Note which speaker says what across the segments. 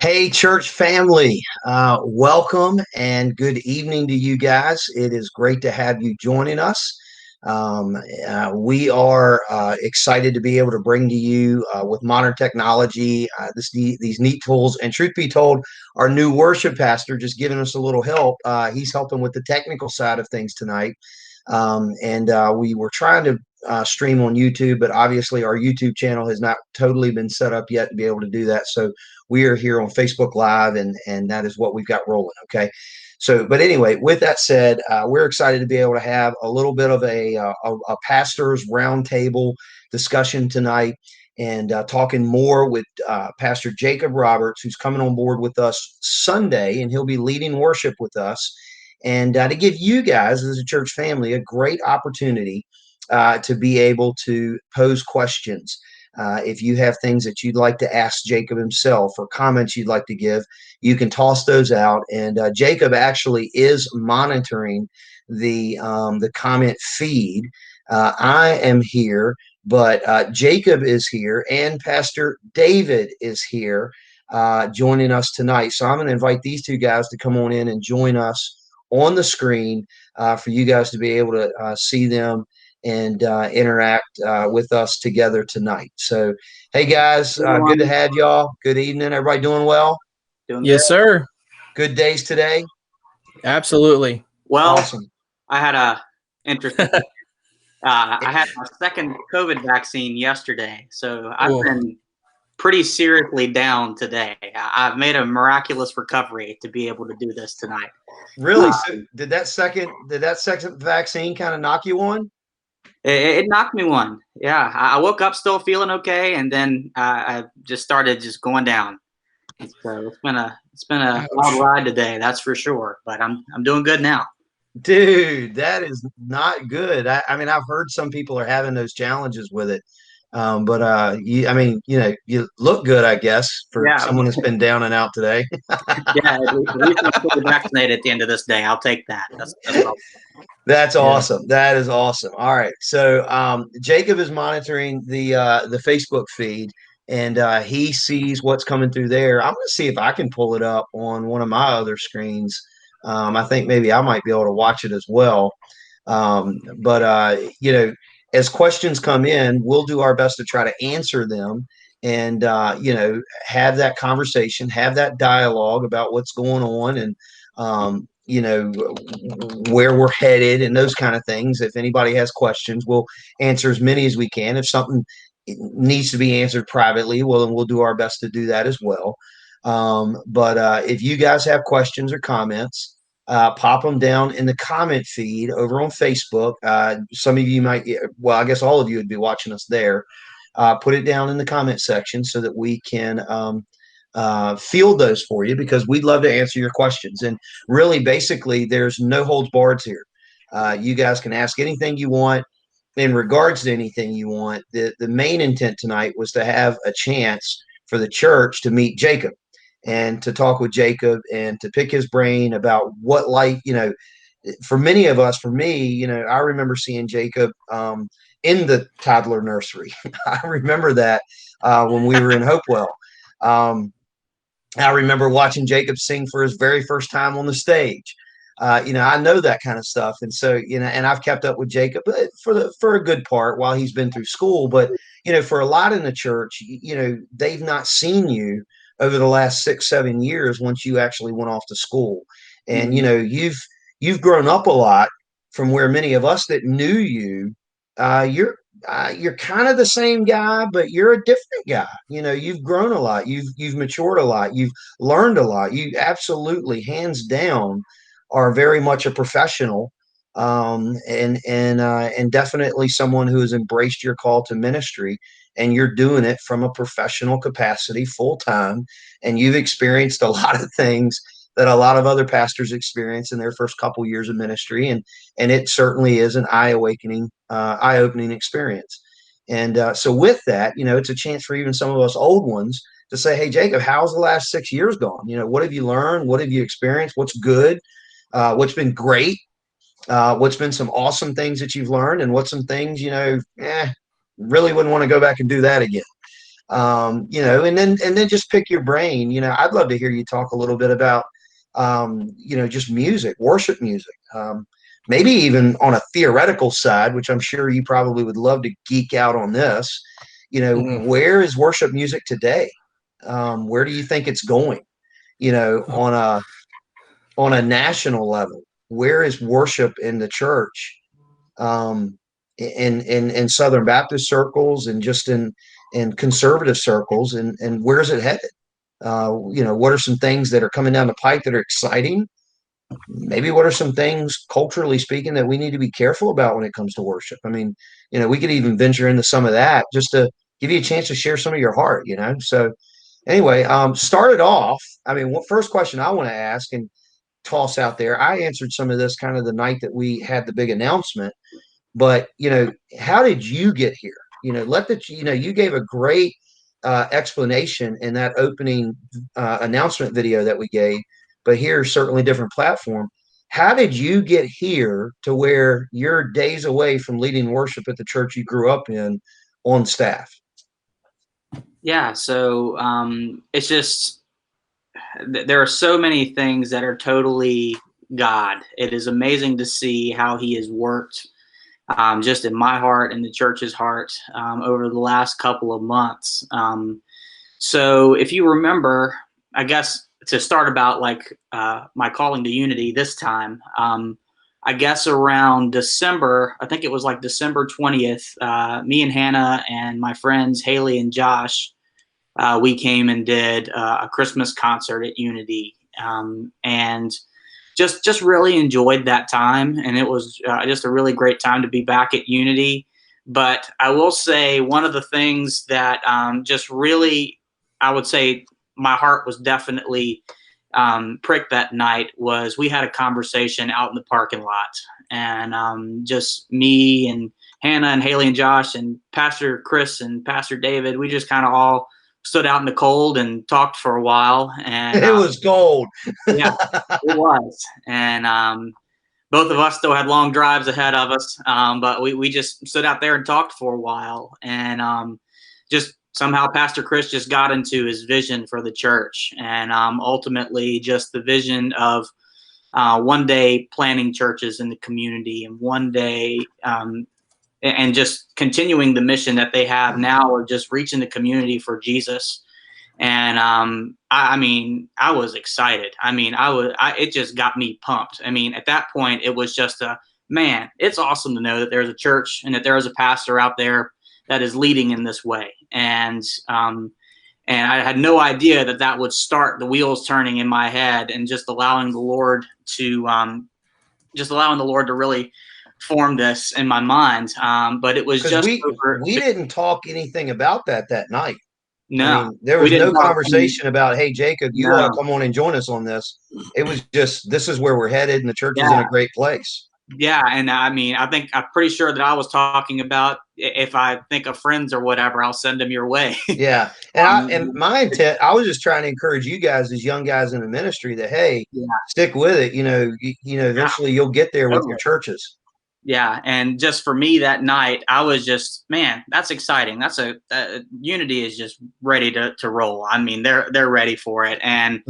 Speaker 1: Hey, church family, welcome and good evening to you guys. It is great to have you joining us. We are excited to be able to bring to you with modern technology these neat tools. And truth be told, our new worship pastor just giving us a little help. He's helping with the technical side of things tonight. And we were trying to stream on YouTube, but obviously our YouTube channel has not totally been set up yet to be able to do that. So we are here on Facebook Live, and that is what we've got rolling. Okay. So, but anyway, with that said, we're excited to be able to have a little bit of a pastors roundtable discussion tonight, and talking more with Pastor Jacob Roberts, who's coming on board with us Sunday, and he'll be leading worship with us, and to give you guys as a church family a great opportunity to be able to pose questions. If you have things that you'd like to ask Jacob himself or comments you'd like to give, you can toss those out. And Jacob actually is monitoring the comment feed. I am here, but Jacob is here, and Pastor David is here joining us tonight. So I'm going to invite these two guys to come on in and join us on the screen for you guys to be able to see them and interact with us together tonight. So, hey guys, good to have y'all. Good evening. Everybody doing well?
Speaker 2: Doing
Speaker 3: Yes,
Speaker 2: good.
Speaker 3: sir.
Speaker 1: Good days today?
Speaker 3: Absolutely.
Speaker 2: Well,
Speaker 1: Awesome.
Speaker 2: I had a interesting. I had my second COVID vaccine yesterday, so I've been pretty seriously down today. I've made a miraculous recovery to be able to do this tonight.
Speaker 1: Really? So did that second vaccine kind of knock you on?
Speaker 2: It knocked me one. Yeah, I woke up still feeling okay, and then I just started going down. So it's been a wild ride today, that's for sure. But I'm doing good now.
Speaker 1: Dude, that is not good. I mean, I've heard some people are having those challenges with it. But you look good, I guess, for someone that's been down and out today.
Speaker 2: Yeah, at least I'm fully vaccinated at the end of this day. I'll take that.
Speaker 1: That's awesome. That is awesome. All right. So Jacob is monitoring the Facebook feed, and he sees what's coming through there. I'm going to see if I can pull it up on one of my other screens. I think maybe I might be able to watch it as well. But as questions come in, we'll do our best to try to answer them, and have that conversation, have that dialogue about what's going on, and where we're headed and those kind of things. If anybody has questions, we'll answer as many as we can. If something needs to be answered privately, well, then we'll do our best to do that as well. But if you guys have questions or comments, pop them down in the comment feed over on Facebook. Some of you might, well, I guess all of you would be watching us there. Put it down in the comment section so that we can field those for you, because we'd love to answer your questions. And really, basically, there's no holds barred here. You guys can ask anything you want in regards to anything you want. The main intent tonight was to have a chance for the church to meet Jacob and to talk with Jacob and to pick his brain about what life, for many of us, for me, I remember seeing Jacob in the toddler nursery. I remember that when we were in Hopewell. I remember watching Jacob sing for his very first time on the stage. I know that kind of stuff. And so, and I've kept up with Jacob for a good part while he's been through school. But, for a lot in the church, they've not seen you over the last 6-7 years once you actually went off to school. And, you've grown up a lot from where many of us that knew you, you're kind of the same guy, but you're a different guy. You've grown a lot. You've matured a lot. You've learned a lot. You absolutely, hands down, are very much a professional, and definitely someone who has embraced your call to ministry. And you're doing it from a professional capacity, full time. And you've experienced a lot of things that a lot of other pastors experience in their first couple years of ministry, and it certainly is an eye-opening experience. And so with that, it's a chance for even some of us old ones to say, hey, Jacob, how's the last 6 years gone? What have you learned? What have you experienced? What's good? What's been great? What's been some awesome things that you've learned? And what's some things, really wouldn't want to go back and do that again. And then just pick your brain. I'd love to hear you talk a little bit about, just music, worship music. Maybe even on a theoretical side, which I'm sure you probably would love to geek out on this. Where is worship music today? Where do you think it's going? On a national level, where is worship in the church? In Southern Baptist circles and just in conservative circles, and where's it headed? What are some things that are coming down the pipe that are exciting? Maybe what are some things culturally speaking that we need to be careful about when it comes to worship? I mean, we could even venture into some of that just to give you a chance to share some of your heart, So anyway, started off, I mean, first question I want to ask and toss out there, I answered some of this kind of the night that we had the big announcement, but how did you get here? You gave a great explanation in that opening announcement video that we gave, but here's certainly a different platform. How did you get here to where you're days away from leading worship at the church you grew up in on staff?
Speaker 2: Yeah, so it's just there are so many things that are totally God. It is amazing to see how He has worked just in my heart and the church's heart over the last couple of months. So if you remember, I guess to start about like my calling to unity this time, I guess around December, I think it was like December 20th, me and Hannah and my friends Haley and Josh, we came and did a Christmas concert at Unity, and just really enjoyed that time. And it was just a really great time to be back at Unity. But I will say one of the things that just really, I would say my heart was definitely pricked that night was we had a conversation out in the parking lot, and just me and Hannah and Haley and Josh and Pastor Chris and Pastor David, we just kind of all stood out in the cold and talked for a while. And
Speaker 1: it was gold.
Speaker 2: Yeah, it was. And both of us still had long drives ahead of us, but we just stood out there and talked for a while. And just somehow Pastor Chris just got into his vision for the church, and ultimately just the vision of one day planting churches in the community, and one day and just continuing the mission that they have now, or just reaching the community for Jesus. And I mean, I was excited. I mean, it just got me pumped. I mean, at that point, it was just man, it's awesome to know that there's a church and that there is a pastor out there that is leading in this way. And I had no idea that would start the wheels turning in my head, and just allowing the Lord to really form this in my mind. But it was just
Speaker 1: we didn't talk anything about that night.
Speaker 2: No,
Speaker 1: I mean, there was no conversation about, hey, Jacob, you ought to come on and join us on this. It was just, this is where we're headed, and the church is in a great place.
Speaker 2: Yeah, and I mean, I'm pretty sure that I was talking about, if I think of friends or whatever, I'll send them your way.
Speaker 1: Yeah, and my intent, I was just trying to encourage you guys as young guys in the ministry that, hey, stick with it. Eventually you'll get there with your churches.
Speaker 2: Yeah, and just for me that night, I was just, man, that's exciting. That's Unity is just ready to roll. I mean, they're ready for it, and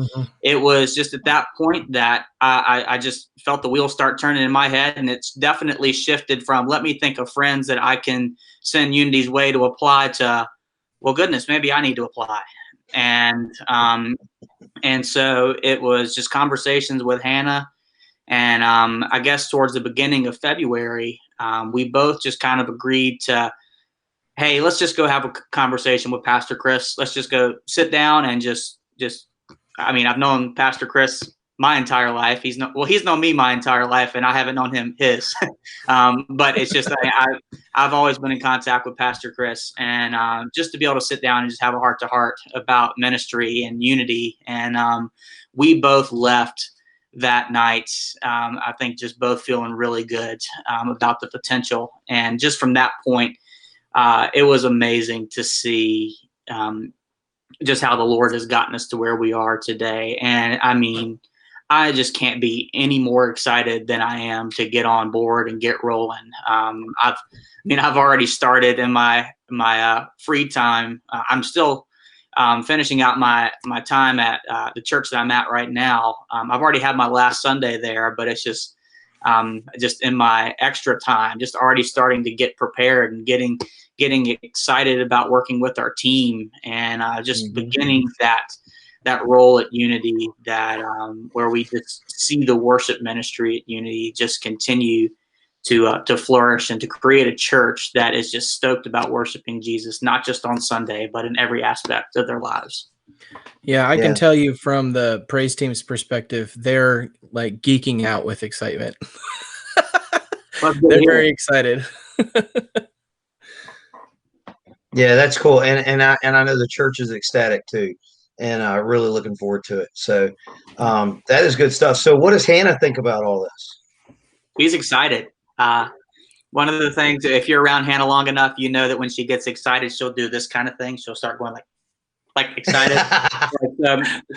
Speaker 2: it was just at that point that I just felt the wheels start turning in my head, and it's definitely shifted from let me think of friends that I can send Unity's way to apply to, well, goodness, maybe I need to apply, and so it was just conversations with Hannah. And I guess towards the beginning of February, we both just kind of agreed to, hey, let's just go have a conversation with Pastor Chris. Let's just go sit down and just. I mean, I've known Pastor Chris my entire life. He's known me my entire life, and I haven't known him his. But it's just I've always been in contact with Pastor Chris, and just to be able to sit down and just have a heart-to-heart about ministry and unity. And we both left that night, I think just both feeling really good about the potential. And just from that point, it was amazing to see just how the Lord has gotten us to where we are today. And I mean, I just can't be any more excited than I am to get on board and get rolling. I've already started in my free time. I'm still finishing out my time at the church that I'm at right now. I've already had my last Sunday there, but it's just in my extra time, just already starting to get prepared and getting excited about working with our team and just beginning that role at Unity, that where we just see the worship ministry at Unity just continue to flourish and to create a church that is just stoked about worshiping Jesus, not just on Sunday, but in every aspect of their lives.
Speaker 3: Yeah, I can tell you from the praise team's perspective, they're like geeking out with excitement. They're very excited.
Speaker 1: Yeah, that's cool. And I know the church is ecstatic too, and really looking forward to it. So that is good stuff. So what does Hannah think about all this?
Speaker 2: He's excited. One of the things, if you're around Hannah long enough, you know that when she gets excited, she'll do this kind of thing. She'll start going like excited.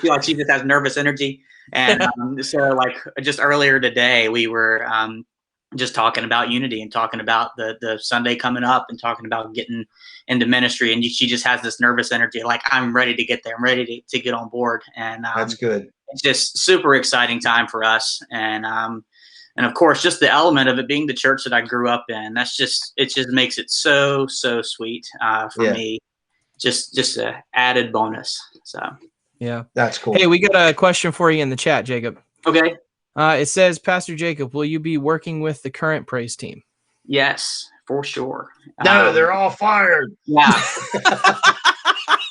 Speaker 2: like she just has nervous energy. And so like just earlier today, we were just talking about Unity and talking about the Sunday coming up and talking about getting into ministry. And she just has this nervous energy. Like, I'm ready to get there. I'm ready to get on board. And
Speaker 1: that's good.
Speaker 2: It's just super exciting time for us. And of course, just the element of it being the church that I grew up in, it just makes it so sweet for me. Just an added bonus. So
Speaker 3: yeah,
Speaker 1: that's cool.
Speaker 3: Hey, we got a question for you in the chat, Jacob.
Speaker 2: Okay.
Speaker 3: It says, Pastor Jacob, will you be working with the current praise team?
Speaker 2: Yes, for sure.
Speaker 1: No, they're all fired.
Speaker 2: Yeah.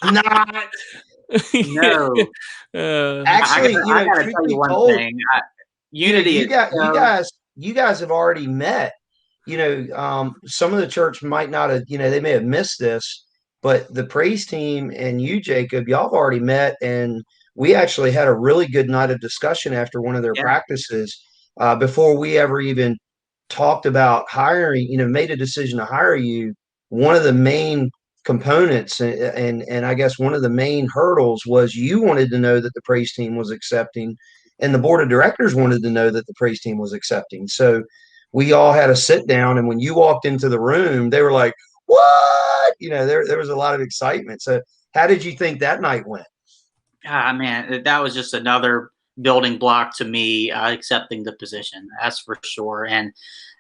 Speaker 1: Not.
Speaker 2: No.
Speaker 1: Actually,
Speaker 2: I gotta tell you one thing. Unity.
Speaker 1: You guys have already met. Some of the church might not have. They may have missed this, but the praise team and you, Jacob, y'all have already met, and we actually had a really good night of discussion after one of their practices before we ever even talked about hiring. Made a decision to hire you. One of the main components and I guess one of the main hurdles was you wanted to know that the praise team was accepting, and the board of directors wanted to know that the praise team was accepting. So we all had a sit down, and when you walked into the room, they were like, what? There was a lot of excitement. So how did you think that night went?
Speaker 2: Man, that was just another building block to me accepting the position. That's for sure. And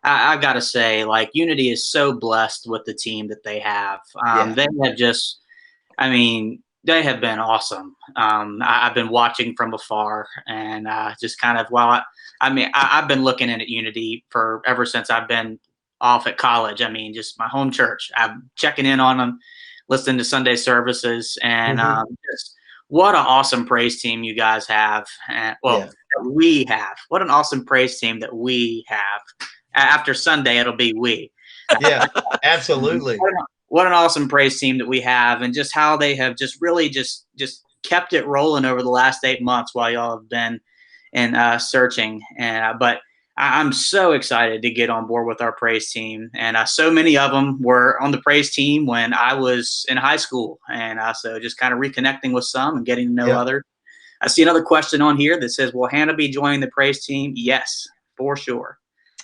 Speaker 2: I've got to say, like, Unity is so blessed with the team that they have. They have just, they have been awesome. I've been watching from afar and just kind of, I've been looking in at Unity ever since I've been off at college. Just my home church. I'm checking in on them, listening to Sunday services, and just what an awesome praise team you guys have. That we have. What an awesome praise team that we have. After Sunday, it'll be we.
Speaker 1: Yeah, absolutely.
Speaker 2: What an awesome praise team that we have, and just how they have just really just kept it rolling over the last 8 months while y'all have been in searching. But I'm so excited to get on board with our praise team. And so many of them were on the praise team when I was in high school. And so just kind of reconnecting with some and getting to know others. I see another question on here that says, will Hannah be joining the praise team? Yes, for sure.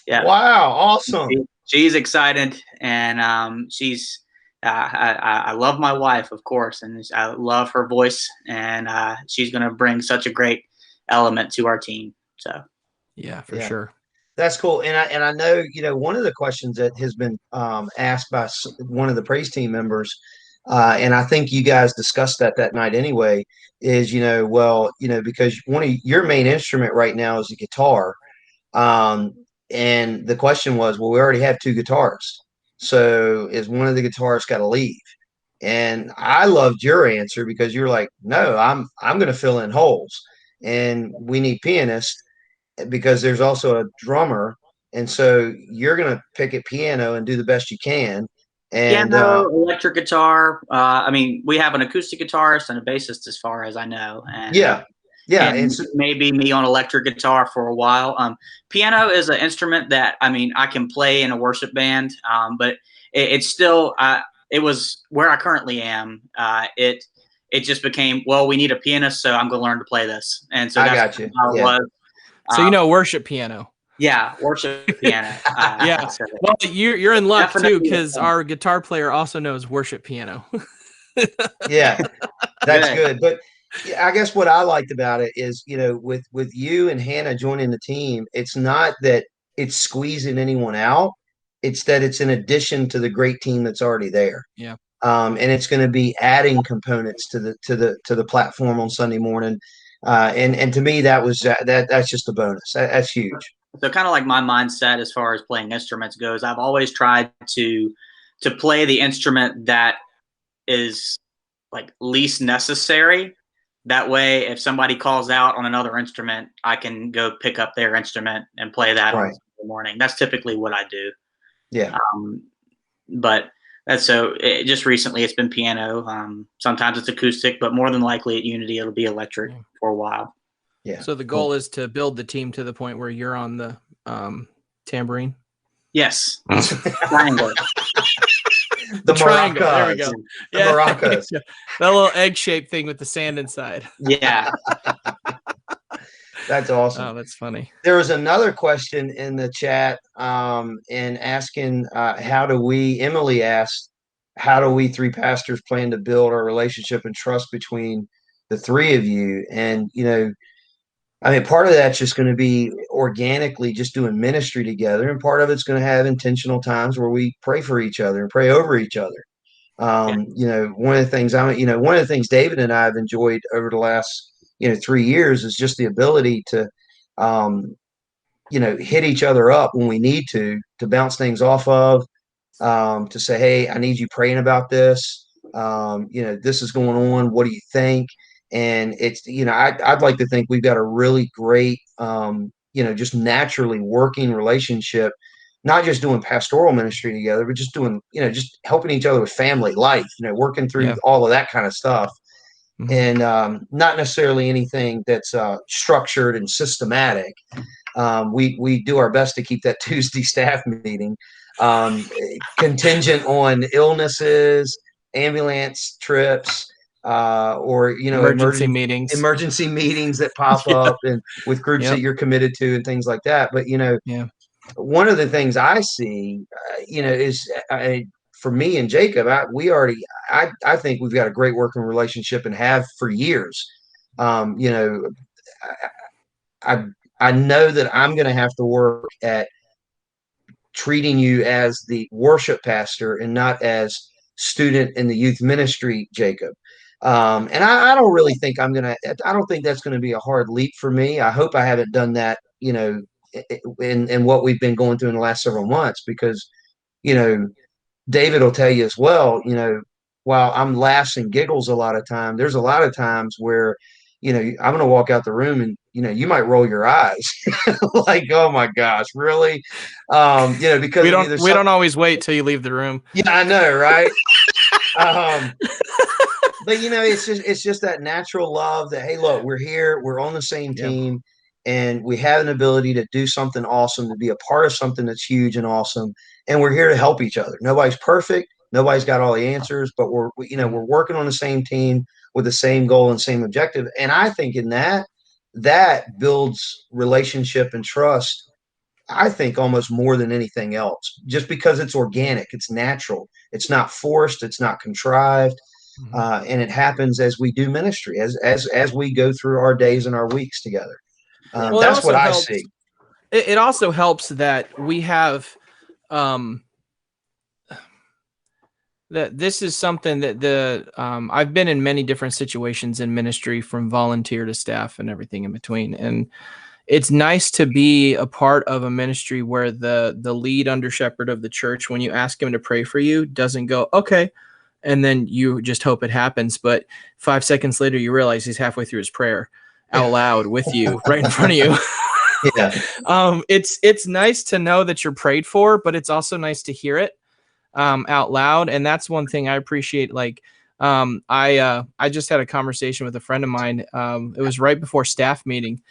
Speaker 2: Yeah.
Speaker 1: Wow. Awesome.
Speaker 2: She's excited. And she's, I love my wife, of course, and I love her voice. And she's going to bring such a great element to our team. So.
Speaker 3: Yeah, for sure.
Speaker 1: That's cool. And I know, one of the questions that has been asked by one of the praise team members, and I think you guys discussed that night anyway, is, because one of your main instrument right now is the guitar. And the question was, well, we already have 2 guitarists. So is one of the guitarists got to leave? And I loved your answer because you're like, no, I'm going to fill in holes, and we need pianists, because there's also a drummer, and so you're going to pick at piano and do the best you can. And
Speaker 2: piano, electric guitar. We have an acoustic guitarist and a bassist, as far as I know. And, and so, maybe me on electric guitar for a while. Piano is an instrument that I can play in a worship band, but it's still it was where I currently am. It just became, well, we need a pianist, so I'm going to learn to play this, and so that's how it was.
Speaker 3: So worship piano.
Speaker 2: Yeah, worship piano.
Speaker 3: Yeah.
Speaker 2: So
Speaker 3: well, you're in luck too, because
Speaker 2: definitely
Speaker 3: our guitar player also knows worship piano.
Speaker 1: Yeah, that's
Speaker 2: good.
Speaker 1: good. But I guess what I liked about it is, with you and Hannah joining the team, it's not that it's squeezing anyone out. It's that it's in addition to the great team that's already there.
Speaker 3: Yeah.
Speaker 1: And it's going to be adding components to the platform on Sunday morning. And to me, that's just a bonus. That's huge.
Speaker 2: So kind of like my mindset as far as playing instruments goes, I've always tried to play the instrument that is like least necessary. That way, if somebody calls out on another instrument, I can go pick up their instrument and play that on Sunday morning. That's typically what I do.
Speaker 1: Yeah.
Speaker 2: But just recently it's been piano. Sometimes it's acoustic, but more than likely at Unity it'll be electric for a while.
Speaker 1: Yeah.
Speaker 3: So the goal is to build the team to the point where you're on the tambourine.
Speaker 2: Yes. Triangle.
Speaker 1: The
Speaker 3: triangle.
Speaker 1: maracas.
Speaker 3: There we go.
Speaker 1: The maracas.
Speaker 3: That little egg-shaped thing with the sand inside.
Speaker 2: Yeah.
Speaker 1: That's awesome.
Speaker 3: Oh, that's funny.
Speaker 1: There was another question in the chat and asking Emily asked, how do we three pastors plan to build our relationship and trust between the three of you? And, I mean, part of that's just going to be organically just doing ministry together. And part of it's going to have intentional times where we pray for each other and pray over each other. One of the things David and I have enjoyed over the last, 3 years is just the ability to, hit each other up when we need to bounce things off of, to say, hey, I need you praying about this. This is going on. What do you think? And it's, I'd like to think we've got a really great, just naturally working relationship, not just doing pastoral ministry together, but just doing, just helping each other with family life, working through all of that kind of stuff. Mm-hmm. And not necessarily anything that's structured and systematic. We do our best to keep that Tuesday staff meeting contingent on illnesses, ambulance trips, or
Speaker 3: emergency
Speaker 1: meetings that pop up and with groups that you're committed to and things like that. But one of the things I see, is for me and Jacob, I think we've got a great working relationship and have for years. I know that I'm going to have to work at treating you as the worship pastor and not as student in the youth ministry, Jacob. And I don't really think I don't think that's going to be a hard leap for me. I hope I haven't done that, in what we've been going through in the last several months, because, David will tell you as well, while I'm laughs and giggles a lot of time, there's a lot of times where, I'm going to walk out the room and, you might roll your eyes like, oh my gosh, really? Because
Speaker 3: we don't always wait till you leave the room.
Speaker 1: Yeah, I know. Right. But it's just that natural love that, hey, look, we're here, we're on the same team, and we have an ability to do something awesome, to be a part of something that's huge and awesome. And we're here to help each other. Nobody's perfect. Nobody's got all the answers, but we're working on the same team with the same goal and same objective. And I think in that builds relationship and trust, I think, almost more than anything else, just because it's organic, it's natural, it's not forced, it's not contrived. And it happens as we do ministry, as we go through our days and our weeks together. That's what I see.
Speaker 3: It also helps that we have, that this is something that I've been in many different situations in ministry, from volunteer to staff and everything in between. And it's nice to be a part of a ministry where the lead under shepherd of the church, when you ask him to pray for you, doesn't go, okay, and then you just hope it happens. But 5 seconds later, you realize he's halfway through his prayer out loud with you right in front of you. It's nice to know that you're prayed for, but it's also nice to hear it out loud. And that's one thing I appreciate. Like, I just had a conversation with a friend of mine. It was right before staff meeting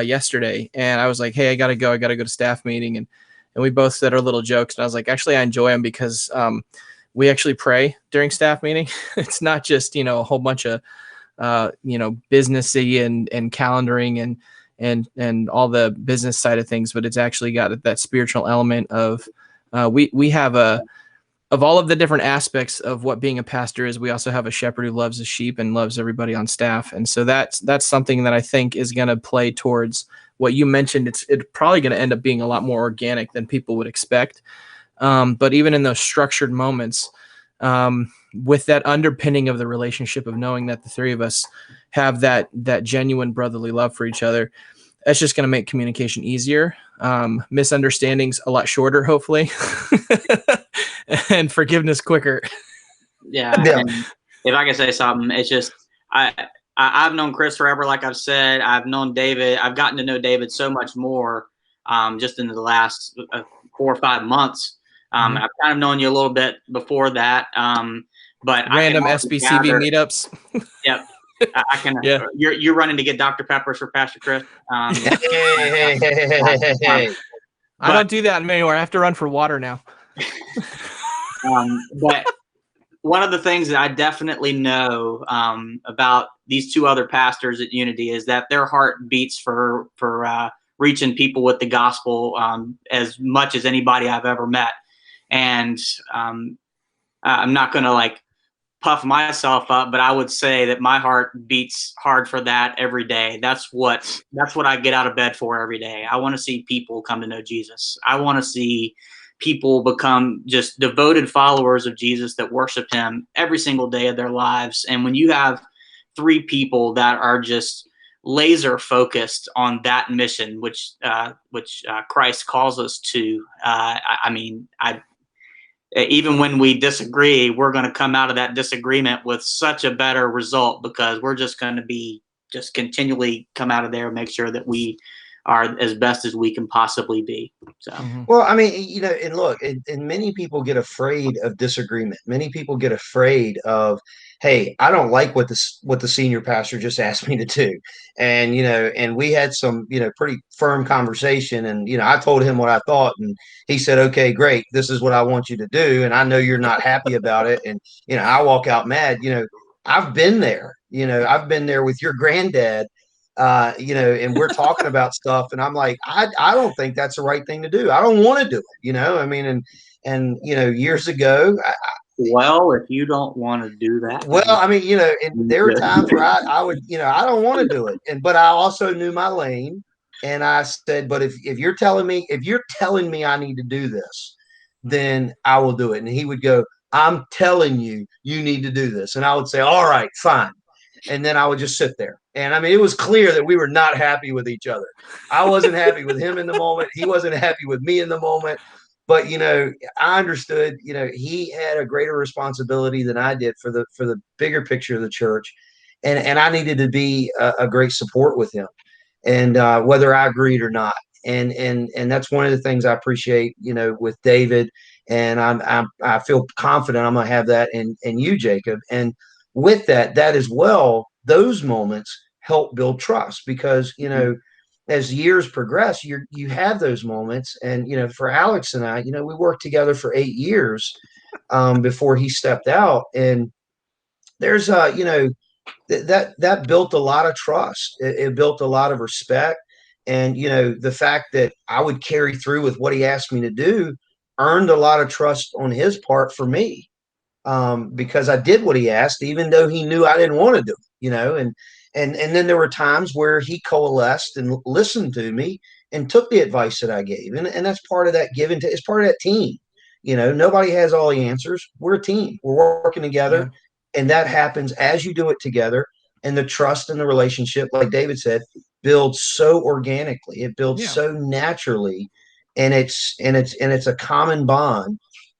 Speaker 3: yesterday. And I was like, hey, I got to go to staff meeting. And we both said our little jokes. And I was like, actually, I enjoy them because we actually pray during staff meeting. It's not just, a whole bunch of, businessy and calendaring and all the business side of things, but it's actually got that spiritual element of we have of all of the different aspects of what being a pastor is. We also have a shepherd who loves his sheep and loves everybody on staff, and so that's something that I think is going to play towards what you mentioned. It's probably going to end up being a lot more organic than people would expect. But even in those structured moments, with that underpinning of the relationship of knowing that the three of us have that genuine brotherly love for each other, that's just going to make communication easier. Misunderstandings a lot shorter, hopefully, and forgiveness quicker.
Speaker 2: Yeah. And if I can say something, it's just I've known Chris forever. Like I've said, I've known David. I've gotten to know David so much more just in the last 4 or 5 months. I've kind of known you a little bit before that. But
Speaker 3: random SBCB meetups.
Speaker 2: Yep. I can. Yeah. You're running to get Dr. Peppers for Pastor Chris.
Speaker 3: I don't do that anymore. I have to run for water now.
Speaker 2: But one of the things that I definitely know about these two other pastors at Unity is that their heart beats for reaching people with the gospel as much as anybody I've ever met. And I'm not going to puff myself up, but I would say that my heart beats hard for that every day. That's what I get out of bed for every day. I want to see people come to know Jesus. I want to see people become just devoted followers of Jesus that worship him every single day of their lives. And when you have 3 people that are just laser focused on that mission, which Christ calls us to, even when we disagree, we're going to come out of that disagreement with such a better result, because we're just going to be just continually come out of there and make sure that we are as best as we can possibly be. So,
Speaker 1: well, I mean, and look, and many people get afraid of disagreement. Many people get afraid of, hey, I don't like what the senior pastor just asked me to do. And, and we had some, pretty firm conversation, and, I told him what I thought, and he said, okay, great. This is what I want you to do. And I know you're not happy about it. And, I walk out mad. I've been there, I've been there with your granddad, and we're talking about stuff, and I'm like, I don't think that's the right thing to do. I don't want to do it, and years ago.
Speaker 2: Well, if you don't want to do that.
Speaker 1: Well, and there were times where I would, I don't want to do it. But I also knew my lane, and I said, but if you're telling me I need to do this, then I will do it. And he would go, I'm telling you, you need to do this. And I would say, all right, fine. And then I would just sit there. And it was clear that we were not happy with each other. I wasn't happy with him in the moment. He wasn't happy with me in the moment. But, I understood, he had a greater responsibility than I did for the bigger picture of the church. And I needed to be a great support with him, and whether I agreed or not. And that's one of the things I appreciate, with David. And I feel confident I'm going to have that in you, Jacob. And with that as well, those moments help build trust, because, as years progress, you have those moments. And, for Alex and I, we worked together for 8 years before he stepped out. And there's, that built a lot of trust. It built a lot of respect. And, the fact that I would carry through with what he asked me to do earned a lot of trust on his part for me. Because I did what he asked, even though he knew I didn't want to do it, and then there were times where he coalesced and listened to me and took the advice that I gave. And that's part of that it's part of that team. Nobody has all the answers. We're a team. We're working together. Yeah. And that happens as you do it together. And the trust and the relationship, like David said, builds so organically. It builds so naturally. And it's a common bond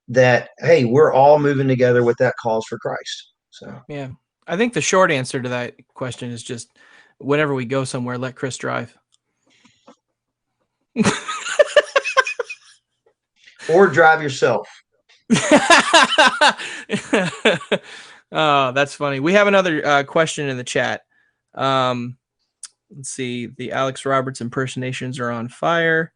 Speaker 1: that, hey, we're all moving together with that cause for Christ. So,
Speaker 3: yeah, I think the short answer to that question is just whenever we go somewhere, let Chris drive.
Speaker 1: Or drive yourself.
Speaker 3: Oh, that's funny. We have another question in the chat. Let's see. The Alex Roberts impersonations are on fire.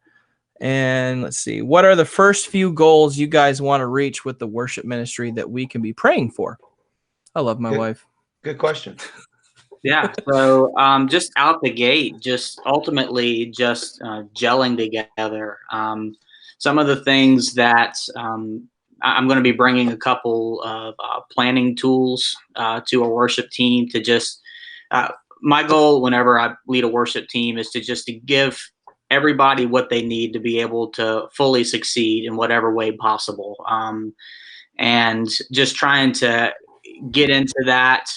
Speaker 3: And let's see, what are the first few goals you guys want to reach with the worship ministry that we can be praying for? I love my wife.
Speaker 1: Good question.
Speaker 2: Yeah. So just out the gate, just ultimately just gelling together. Some of the things that I'm going to be bringing a couple of planning tools to a worship team to just, uh, my goal whenever I lead a worship team is to just to give everybody what they need to be able to fully succeed in whatever way possible. And just trying to get into that,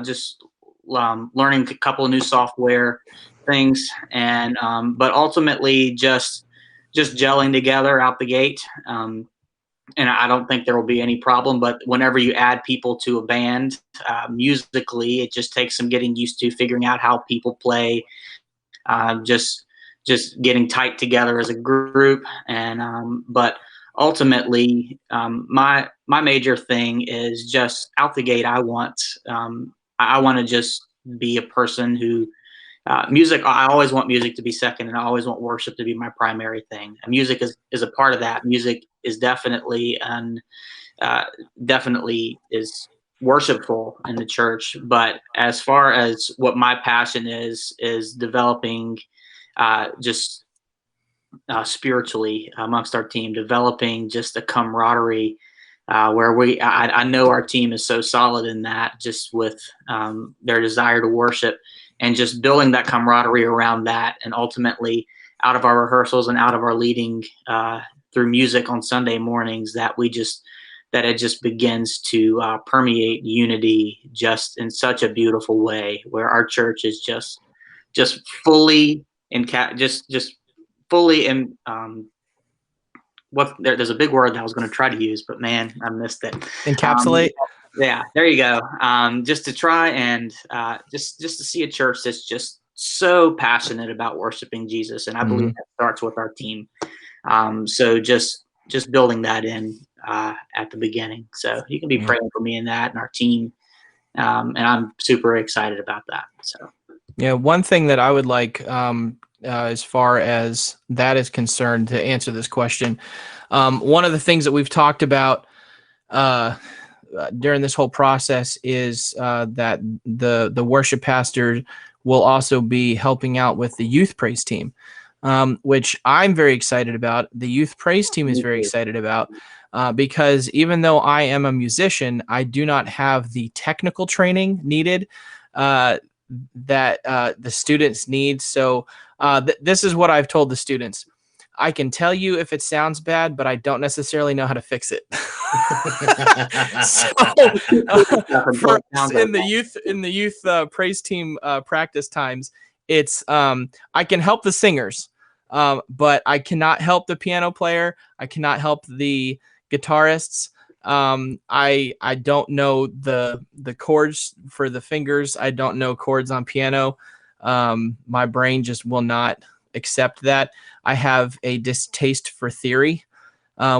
Speaker 2: just learning a couple of new software things, and but ultimately just gelling together out the gate. And I don't think there will be any problem. But whenever you add people to a band, musically, it just takes some getting used to figuring out how people play, just getting tight together as a group. And but ultimately, my major thing is just out the gate. I want to just be a person who music. I always want music to be second, and I always want worship to be my primary thing. And music is a part of that. Music is definitely is worshipful in the church. But as far as what my passion is developing, just spiritually amongst our team, developing just a camaraderie where I know our team is so solid in that, just with their desire to worship and just building that camaraderie around that. And ultimately, out of our rehearsals and out of our leading through music on Sunday mornings, that it just begins to permeate unity just in such a beautiful way, where our church is just fully in just fully in there's a big word that I was going to try to use, but man, I missed it.
Speaker 3: Encapsulate.
Speaker 2: Yeah, there you go. Just to try and just to see a church that's just so passionate about worshiping Jesus, and I believe that starts with our team. So just building that in at the beginning. So you can be praying for me in that and our team, and I'm super excited about that. So
Speaker 3: yeah, one thing that I would like, as far as that is concerned, to answer this question, one of the things that we've talked about during this whole process is that the worship pastor will also be helping out with the youth praise team, which I'm very excited about. The youth praise team is very excited about because even though I am a musician, I do not have the technical training needed that the students need. So this is what I've told the students. I can tell you if it sounds bad, but I don't necessarily know how to fix it. For us in the youth praise team practice times, it's I can help the singers, but I cannot help the piano player. I cannot help the guitarists. I don't know the chords for the fingers. I don't know chords on piano. My brain just will not accept that. I have a distaste for theory,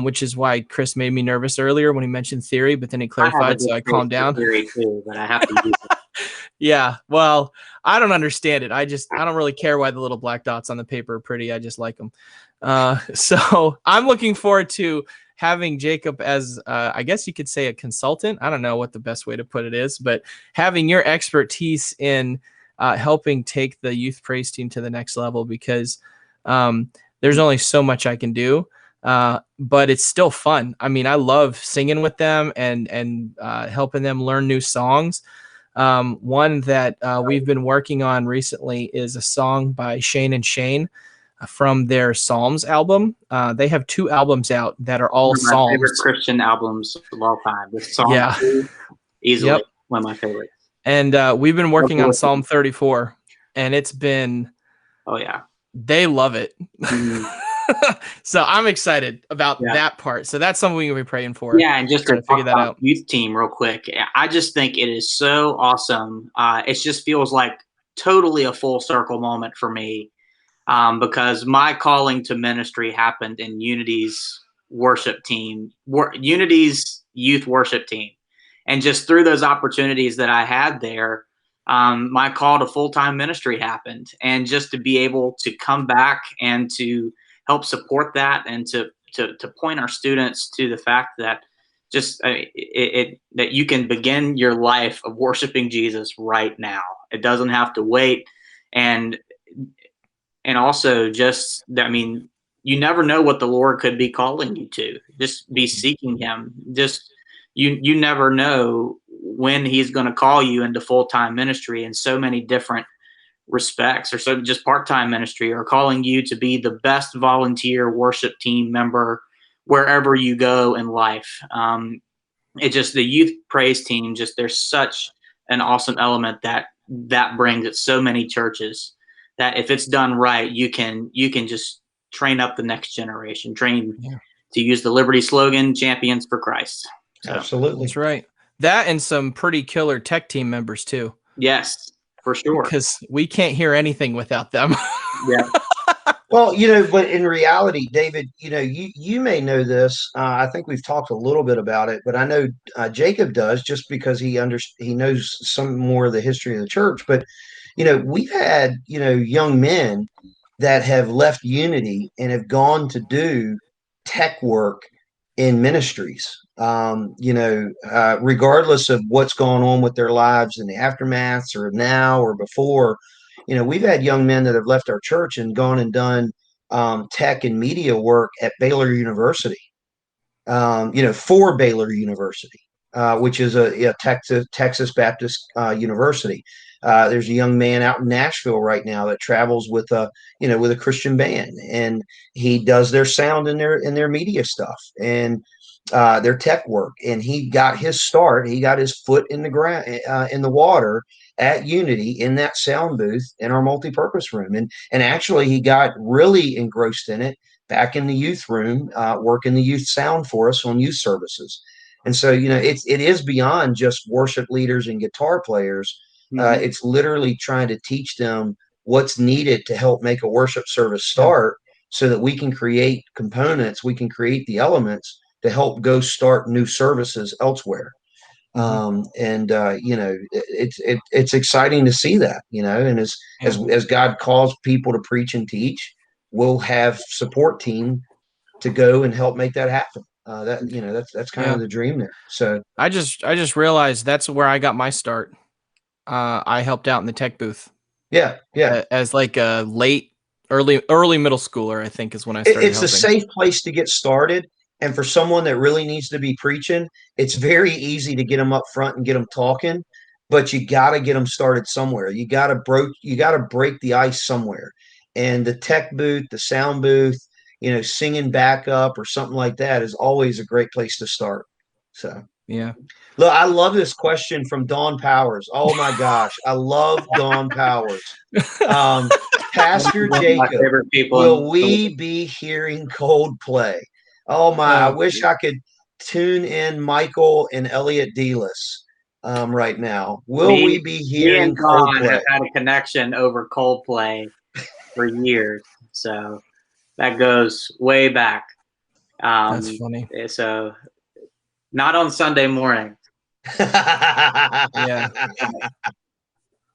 Speaker 3: which is why Chris made me nervous earlier when he mentioned theory, but then he clarified, so I calmed down.
Speaker 2: Theory too, but I have to use it.
Speaker 3: Yeah, well, I don't understand it. I don't really care why the little black dots on the paper are pretty. I just like them. So I'm looking forward to having Jacob as, I guess you could say, a consultant. I don't know what the best way to put it is, but having your expertise in helping take the youth praise team to the next level, because there's only so much I can do, but it's still fun. I mean, I love singing with them and helping them learn new songs. One that we've been working on recently is a song by Shane and Shane from their Psalms album. They have 2 albums out that are all Psalms.
Speaker 2: My favorite Christian albums of all time. The Psalm easily one of my favorites.
Speaker 3: And we've been working on Psalm 34, and it's been, they love it. So I'm excited about that part. So that's something we'll be praying for.
Speaker 2: Yeah, and just to figure that out. Youth team real quick. I just think it is so awesome. It just feels like totally a full circle moment for me, because my calling to ministry happened in Unity's worship team, Unity's youth worship team. And just through those opportunities that I had there, my call to full-time ministry happened. And just to be able to come back and to help support that, and to point our students to the fact that just that you can begin your life of worshiping Jesus right now. It doesn't have to wait. And also just, I mean, you never know what the Lord could be calling you to. Just be seeking him. Just, you never know when he's going to call you into full-time ministry in so many different respects, or so just part-time ministry, or calling you to be the best volunteer worship team member wherever you go in life. It just, the youth praise team, just, there's such an awesome element that brings at so many churches, that if it's done right, you can just train up the next generation, to use the Liberty slogan, champions for Christ. So,
Speaker 1: absolutely.
Speaker 3: That's right. That and some pretty killer tech team members too.
Speaker 2: Yes, for sure.
Speaker 3: Because we can't hear anything without them.
Speaker 2: Yeah.
Speaker 1: Well, but in reality, David, you may know this. I think we've talked a little bit about it, but I know Jacob does, just because he knows some more of the history of the church. But we've had young men that have left Unity and have gone to do tech work in ministries. Regardless of what's going on with their lives in the aftermaths, or now or before. We've had young men that have left our church and gone and done tech and media work at Baylor University, for Baylor University, which is a Texas Baptist university. There's a young man out in Nashville right now that travels with a Christian band, and he does their sound and their media stuff and their tech work. And he got his start. He got his foot in the ground, in the water at Unity, in that sound booth in our multipurpose room. And actually he got really engrossed in it back in the youth room, working the youth sound for us on youth services. And so, it is beyond just worship leaders and guitar players.
Speaker 2: Mm-hmm.
Speaker 1: It's literally trying to teach them what's needed to help make a worship service start, so that we can create components, we can create the elements to help go start new services elsewhere. It's exciting to see that, and as God calls people to preach and teach, we'll have support team to go and help make that happen. That's kind of the dream there. So
Speaker 3: I just realized that's where I got my start. I helped out in the tech booth.
Speaker 1: Yeah.
Speaker 3: As like a early middle schooler, I think, is when I started.
Speaker 1: It's
Speaker 3: helping.
Speaker 1: a safe place to get started. And for someone that really needs to be preaching, it's very easy to get them up front and get them talking, but you got to get them started somewhere. You got to break the ice somewhere. And the tech booth, the sound booth, singing backup or something like that is always a great place to start. So,
Speaker 3: yeah.
Speaker 1: Look, I love this question from Dawn Powers. Oh my gosh, I love Dawn Powers. Pastor Jacob, will we be hearing Coldplay? Oh my, I wish I could tune in Michael and Elliot Delis right now. Will we be hearing Coldplay?
Speaker 2: Have had a connection over Coldplay for years, so that goes way back.
Speaker 3: That's funny.
Speaker 2: So not on Sunday morning.
Speaker 3: Yeah.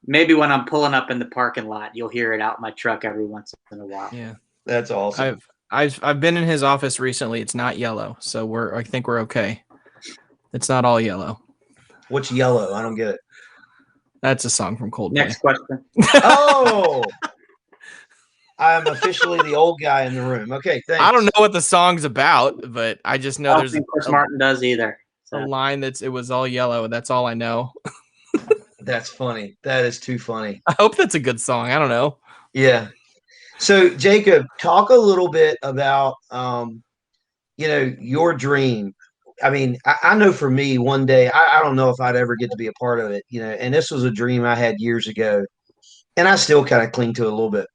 Speaker 2: Maybe when I'm pulling up in the parking lot, you'll hear it out in my truck every once in a while.
Speaker 3: Yeah.
Speaker 1: That's awesome.
Speaker 3: I've been in his office recently. It's not yellow, so I think we're okay. It's not all yellow.
Speaker 1: What's yellow? I don't get it.
Speaker 3: That's a song from Coldplay.
Speaker 2: Next question.
Speaker 1: Oh, I'm officially the old guy in the room. Okay, thanks.
Speaker 3: I don't know what the song's about, but I just know there's
Speaker 2: Chris Martin does either.
Speaker 3: A line it was all yellow. That's all I know.
Speaker 1: That's funny. That is too funny.
Speaker 3: I hope that's a good song. I don't know.
Speaker 1: Yeah. So Jacob, talk a little bit about, your dream. I mean, I know for me, one day, I don't know if I'd ever get to be a part of it, and this was a dream I had years ago, and I still kind of cling to it a little bit.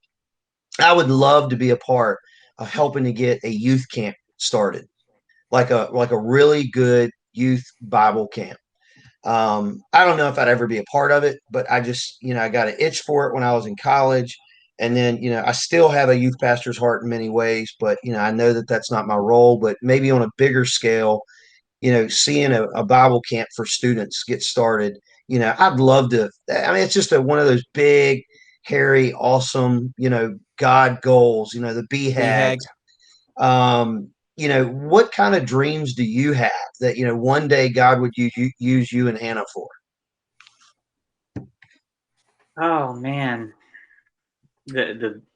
Speaker 1: I would love to be a part of helping to get a youth camp started, like a really good youth Bible camp. I don't know if I'd ever be a part of it, but I just, I got an itch for it when I was in college. And then, I still have a youth pastor's heart in many ways, but, I know that that's not my role, but maybe on a bigger scale, seeing a Bible camp for students get started, I'd love to. I mean, it's just one of those big, hairy, awesome, God goals, the BHAG. What kind of dreams do you have that, one day God would use you and Hannah for?
Speaker 2: Oh man,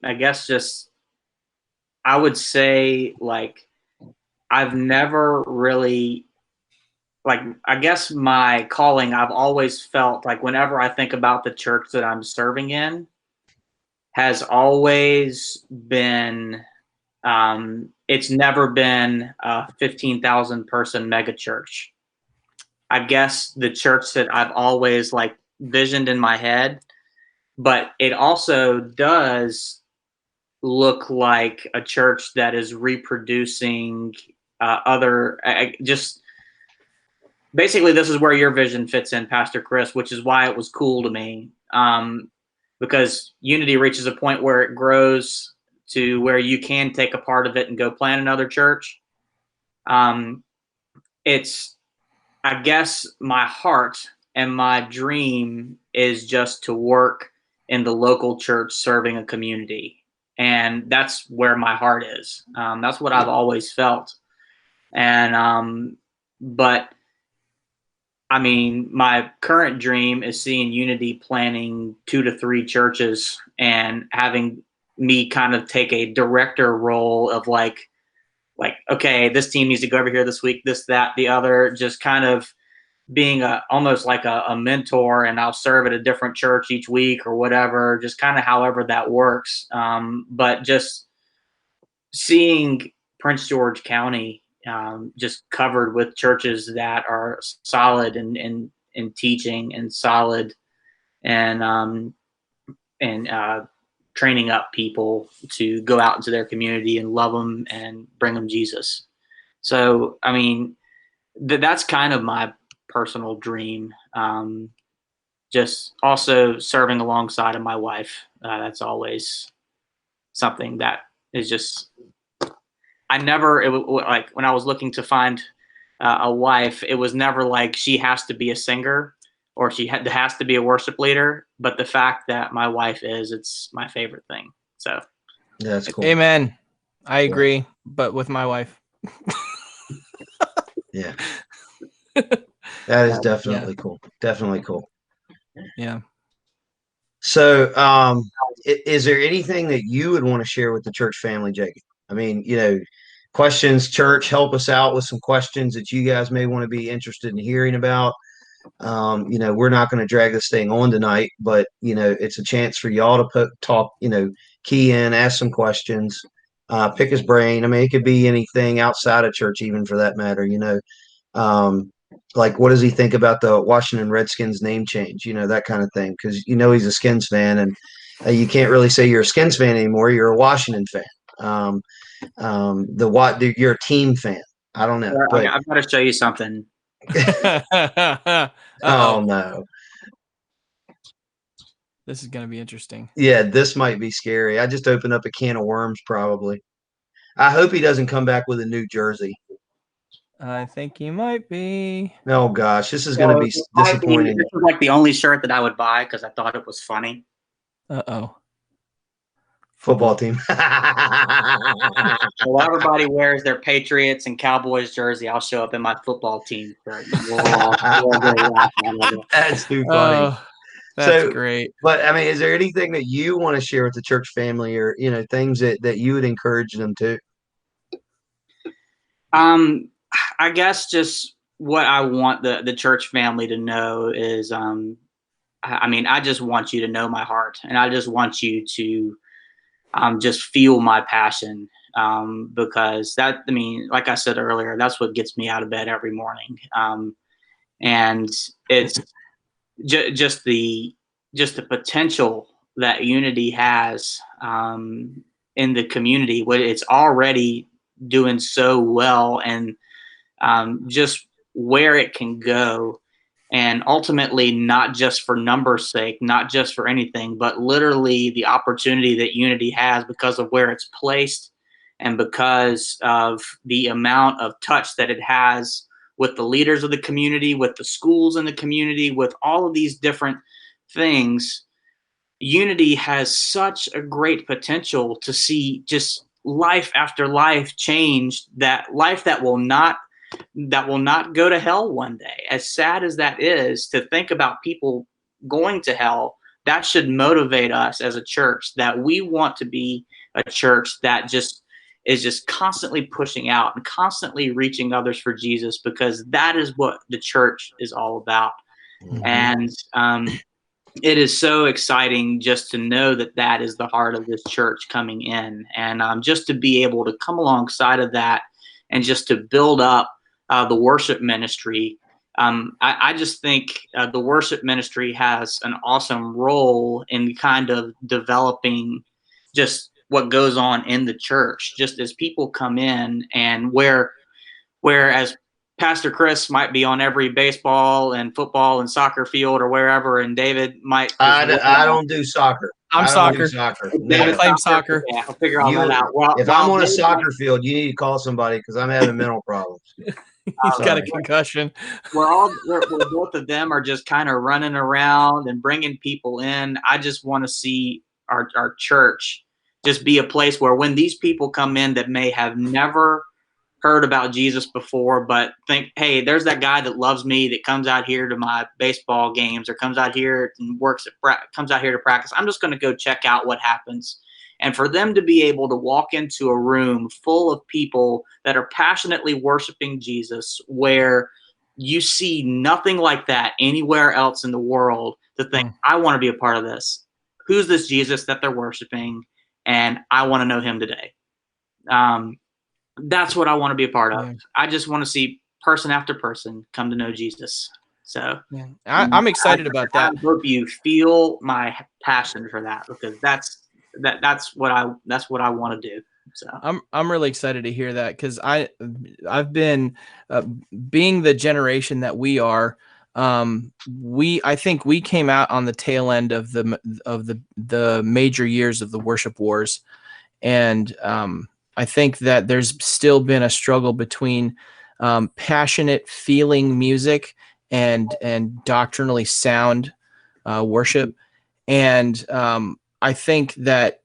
Speaker 2: I guess just I would say like I've never really like I guess my calling I've always felt like whenever I think about the church that I'm serving in has always been it's never been a 15,000 person mega church. I guess the church that I've always like visioned in my head, but it also does look like a church that is reproducing other just basically this is where your vision fits in, Pastor Chris, which is why it was cool to me, because unity reaches a point where it grows to where you can take a part of it and go plant another church. It's I guess my heart and my dream is just to work in the local church serving a community. And that's where my heart is. That's what I've always felt. And, but I mean, my current dream is seeing Unity planning 2 to 3 churches and having me kind of take a director role of like, okay, this team needs to go over here this week, this, that, the other, just kind of being almost like a mentor, and I'll serve at a different church each week or whatever, just kind of however that works. But just seeing Prince George County just covered with churches that are solid in teaching and solid and training up people to go out into their community and love them and bring them Jesus. So, I mean, that's kind of my personal dream. Just also serving alongside of my wife. That's always something that is just, like when I was looking to find a wife, it was never like she has to be a singer or has to be a worship leader. But the fact that my wife is, it's my favorite thing. So
Speaker 1: that's cool.
Speaker 3: Amen. I agree, but with my wife.
Speaker 1: Yeah. That is definitely cool. Definitely cool.
Speaker 3: Yeah.
Speaker 1: So, is there anything that you would want to share with the church family, Jacob? I mean, questions, church, help us out with some questions that you guys may want to be interested in hearing about. We're not going to drag this thing on tonight, but it's a chance for y'all to talk, key in, ask some questions, pick his brain. I mean, it could be anything outside of church, even for that matter. Like what does he think about the Washington Redskins name change? That kind of thing, because he's a Skins fan, and you can't really say you're a Skins fan anymore. You're a Washington fan. You're a team fan. I don't know, but
Speaker 2: I've got to show you something.
Speaker 1: Oh no,
Speaker 3: this is going to be interesting.
Speaker 1: Yeah, this might be scary. I just opened up a can of worms, probably. I hope he doesn't come back with a new jersey.
Speaker 3: I think he might be.
Speaker 1: Oh gosh, this is going to be disappointing.
Speaker 2: This is like the only shirt that I would buy because I thought it was funny.
Speaker 3: Uh-oh.
Speaker 1: Football team.
Speaker 2: Well, everybody wears their Patriots and Cowboys jersey. I'll show up in my football team shirt.
Speaker 1: That's too funny.
Speaker 3: That's great.
Speaker 1: But I mean, is there anything that you want to share with the church family, or things that you would encourage them to?
Speaker 2: I guess just what I want the church family to know is, I mean, I just want you to know my heart, and I just want you to just feel my passion, because I mean, like I said earlier, that's what gets me out of bed every morning. And it's just the potential that Unity has in the community. What it's already doing so well, and just where it can go. And ultimately, not just for numbers' sake, not just for anything, but literally the opportunity that Unity has because of where it's placed and because of the amount of touch that it has with the leaders of the community, with the schools in the community, with all of these different things. Unity has such a great potential to see just life after life change, that life that will not go to hell one day. As sad as that is to think about people going to hell, that should motivate us as a church, that we want to be a church that is just constantly pushing out and constantly reaching others for Jesus, because that is what the church is all about. And it is so exciting just to know that that is the heart of this church coming in, and just to be able to come alongside of that and just to build up the worship ministry. I just think the worship ministry has an awesome role in kind of developing just what goes on in the church, just as people come in, and whereas Pastor Chris might be on every baseball and football and soccer field or wherever, and David might.
Speaker 1: I don't do soccer.
Speaker 3: I'm soccer.
Speaker 1: No.
Speaker 3: I claim soccer.
Speaker 2: Yeah, I'll figure all that out. Well,
Speaker 1: if I'm on a soccer field, you need to call somebody, because I'm having mental problems.
Speaker 3: He's got a concussion.
Speaker 2: We're both of them are just kind of running around and bringing people in. I just want to see our church just be a place where when these people come in that may have never heard about Jesus before, but think, hey, there's that guy that loves me that comes out here to my baseball games, or comes out here and comes out here to practice. I'm just going to go check out what happens. And for them to be able to walk into a room full of people that are passionately worshiping Jesus, where you see nothing like that anywhere else in the world, to think, I want to be a part of this. Who's this Jesus that they're worshiping? And I want to know him today. That's what I want to be a part of. Yeah. I just want to see person after person come to know Jesus. So
Speaker 3: I'm excited about that.
Speaker 2: I hope you feel my passion for that, because that's what I want to do. So
Speaker 3: I'm really excited to hear that, because I've been being the generation that we are. I think we came out on the tail end of the major years of the worship wars, and I think that there's still been a struggle between passionate feeling music and doctrinally sound worship. And I think that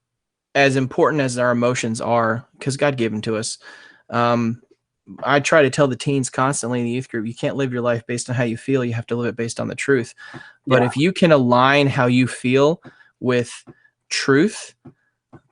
Speaker 3: as important as our emotions are, because God gave them to us, I try to tell the teens constantly in the youth group, you can't live your life based on how you feel. You have to live it based on the truth. But if you can align how you feel with truth,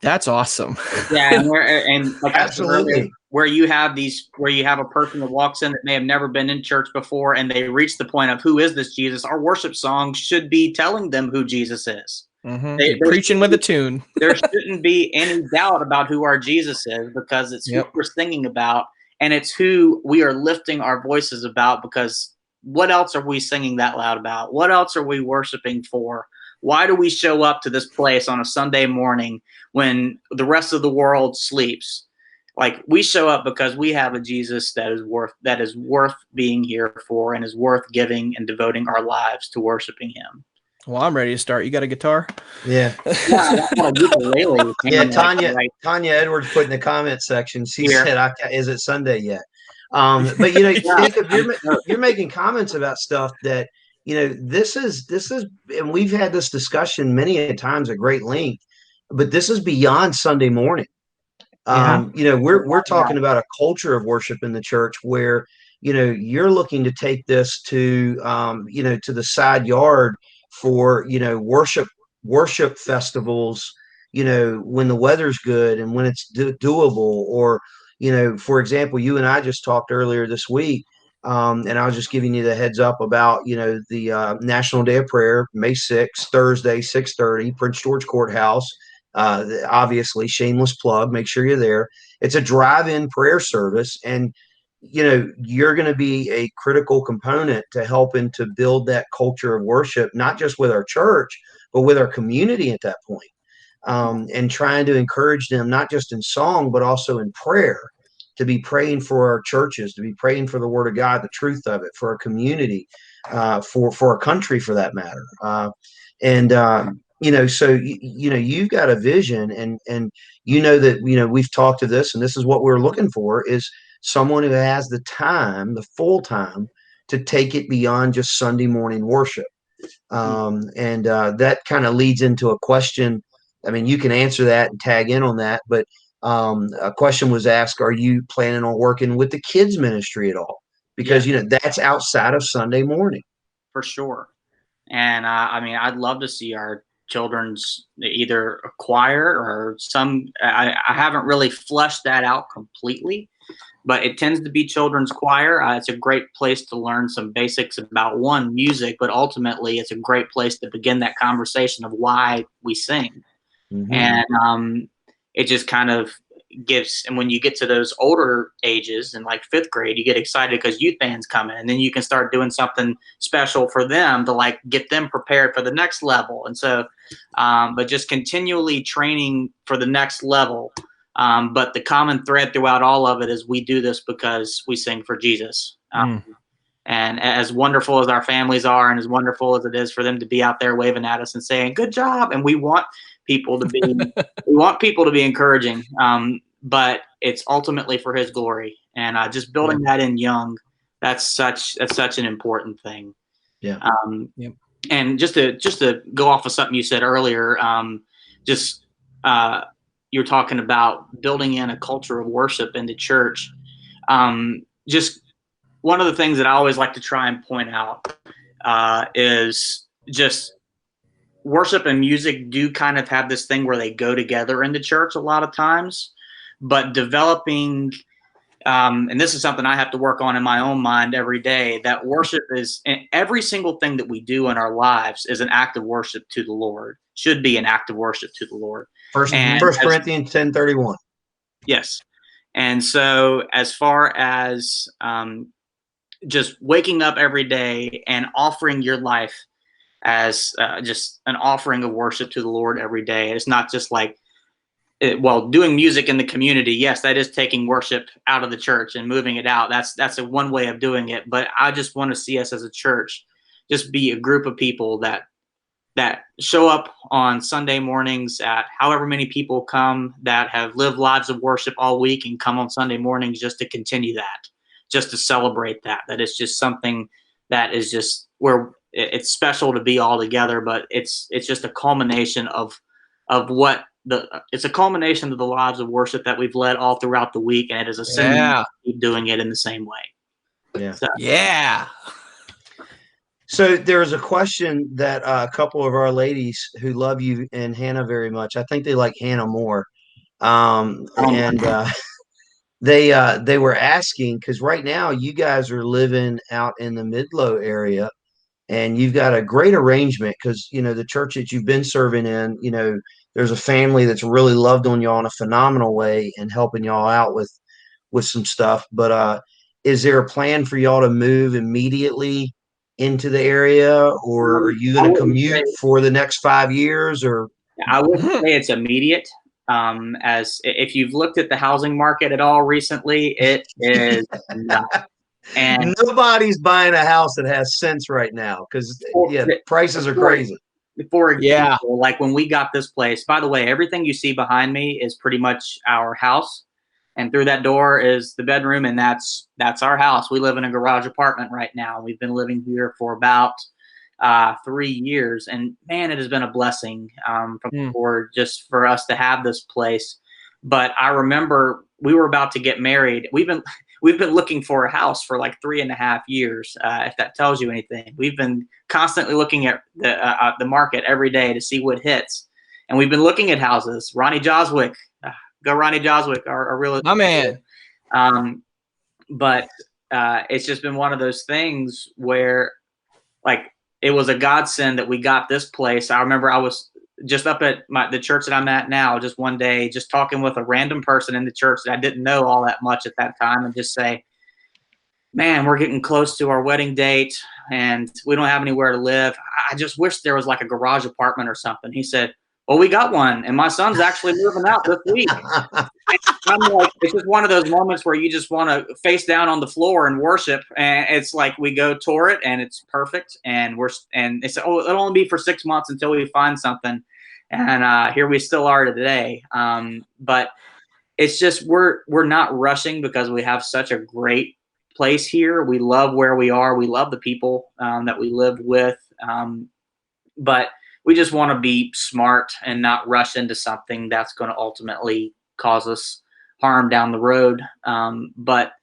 Speaker 3: that's awesome.
Speaker 2: Yeah, and like
Speaker 1: absolutely.
Speaker 2: Where you have a person that walks in that may have never been in church before, and they reach the point of, who is this Jesus? Our worship song should be telling them who Jesus is.
Speaker 3: They're preaching with a tune.
Speaker 2: There shouldn't be any doubt about who our Jesus is, because it's who we're singing about, and it's who we are lifting our voices about, because what else are we singing that loud about? What else are we worshiping for? Why do we show up to this place on a Sunday morning when the rest of the world sleeps? Like, we show up because we have a Jesus that is worth being here for, and is worth giving and devoting our lives to worshiping him.
Speaker 3: Well, I'm ready to start. You got a guitar?
Speaker 1: Yeah. Yeah, Tanya Edwards put in the comment section, she said, is it Sunday yet? But Jacob, you're making comments about stuff that, this is, and we've had this discussion many times at great length, but this is beyond Sunday morning. We're talking about a culture of worship in the church where, you're looking to take this to, to the side yard for, worship festivals, when the weather's good and when it's doable, or, for example, you and I just talked earlier this week. And I was just giving you the heads up about, the National Day of Prayer, May 6th, Thursday, 6:30, Prince George Courthouse. Obviously, shameless plug. Make sure you're there. It's a drive-in prayer service, and you're going to be a critical component to helping to build that culture of worship, not just with our church, but with our community at that point, and trying to encourage them not just in song, but also in prayer, to be praying for our churches, to be praying for the Word of God, the truth of it, for our community, for our country, for that matter. So you've got a vision, and that we've talked to this, and this is what we're looking for, is someone who has the time, the full time, to take it beyond just Sunday morning worship. That kind of leads into a question. I mean, you can answer that and tag in on that, but a question was asked, are you planning on working with the kids ministry at all? Because, that's outside of Sunday morning.
Speaker 2: For sure. And I'd love to see our children's either a choir or some. I haven't really fleshed that out completely, but it tends to be children's choir. It's a great place to learn some basics about music, but ultimately it's a great place to begin that conversation of why we sing.
Speaker 1: Mm-hmm.
Speaker 2: And it just kind of gives, and when you get to those older ages in like 5th grade, you get excited because youth band's coming, and then you can start doing something special for them to like get them prepared for the next level. And so, but just continually training for the next level. But the common thread throughout all of it is we do this because we sing for Jesus. And as wonderful as our families are, and as wonderful as it is for them to be out there waving at us and saying, good job. And we want people to be, encouraging. But it's ultimately for his glory. And just building that in young, that's such an important thing.
Speaker 1: Yeah.
Speaker 2: And just to go off of something you said earlier, you're talking about building in a culture of worship in the church. Just one of the things that I always like to try and point out is just worship and music do kind of have this thing where they go together in the church a lot of times, but developing, and this is something I have to work on in my own mind every day, that worship is, every single thing that we do in our lives is an act of worship to the Lord, should be an act of worship to the Lord.
Speaker 1: First Corinthians 10:31.
Speaker 2: Yes. And so as far as just waking up every day and offering your life as just an offering of worship to the Lord every day. It's not just like, doing music in the community. Yes, that is taking worship out of the church and moving it out. That's a one way of doing it. But I just want to see us as a church just be a group of people that show up on Sunday mornings at however many people come, that have lived lives of worship all week and come on Sunday mornings just to continue that, just to celebrate that it's just something that is just where it's special to be all together, but it's just a culmination of what it's a culmination of the lives of worship that we've led all throughout the week, and it is a sin to keep doing it in the same way.
Speaker 3: Yeah.
Speaker 1: So there was a question that a couple of our ladies who love you and Hannah very much, I think they like Hannah more, they were asking, because right now you guys are living out in the Midlow area, and you've got a great arrangement because, the church that you've been serving in, there's a family that's really loved on y'all in a phenomenal way and helping y'all out with some stuff. But is there a plan for y'all to move immediately into the area, or are you going to commute for the next 5 years? Or
Speaker 2: I wouldn't say it's immediate. As if you've looked at the housing market at all recently, it is not. And
Speaker 1: nobody's buying a house that has sense right now because prices are crazy.
Speaker 2: For example, like when we got this place, by the way, everything you see behind me is pretty much our house. And through that door is the bedroom, and that's our house. We live in a garage apartment right now. We've been living here for about 3 years, and man, it has been a blessing from the Lord just for us to have this place. But I remember we were about to get married. We've been looking for a house for like 3.5 years. If that tells you anything, we've been constantly looking at the market every day to see what hits, and we've been looking at houses. Ronnie Joswick, go Ronnie Joswick, our real estate.
Speaker 3: My man.
Speaker 2: But it's just been one of those things where, like, it was a godsend that we got this place. I remember I was just up at the church that I'm at now, just one day, just talking with a random person in the church that I didn't know all that much at that time, and just say, man, we're getting close to our wedding date and we don't have anywhere to live. I just wish there was like a garage apartment or something. He said, well, we got one, and my son's actually moving out this week. I'm like, it's just one of those moments where you just want to face down on the floor and worship. And it's like we go tour it, and it's perfect. And they said, oh, it'll only be for 6 months until we find something. And here we still are today. But it's just we're not rushing because we have such a great place here. We love where we are. We love the people that we live with. But we just want to be smart and not rush into something that's going to ultimately cause us harm down the road. But